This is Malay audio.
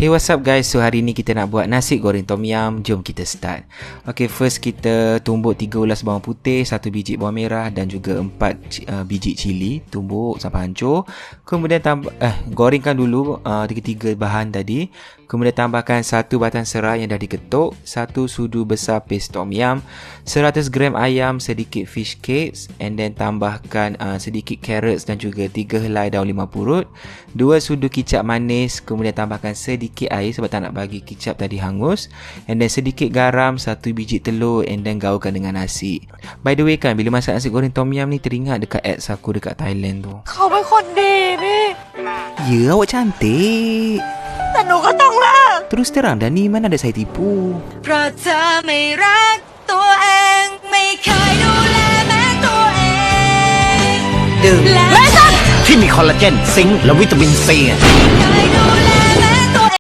Hey, what's up guys? So hari ni kita nak buat nasi goreng tom yum. Jom kita start. Okay, first kita tumbuk 3 ulas bawang putih, 1 biji bawang merah dan juga 4 biji cili. Tumbuk sampai hancur. Kemudian gorengkan dulu 3 bahan tadi. Kemudian tambahkan 1 batang serai yang dah diketuk, 1 sudu besar paste tom yum, 100 gram ayam, sedikit fish cakes, and then tambahkan sedikit carrots dan juga 3 helai daun limau purut, 2 sudu kicap manis, kemudian tambahkan sedikit air sebab tak nak bagi kicap tadi hangus, and then sedikit garam, 1 biji telur, and then gaulkan dengan nasi. By the way kan, bila masak nasi goreng tom yum ni teringat dekat ex aku dekat Thailand tu. เขาเป็นคนดีพี่ Ya, awak cantik. แต่หนูก็ต้องเลิก Terus terang dah ni mana ada saya tipu. เพราะเธอไม่รักตัวเองไม่เคยดูแลแม้ตัวเองดื่มและ ที่มีคอลลาเจน ซิงค์และวิตามินซี ไม่เคยดูแล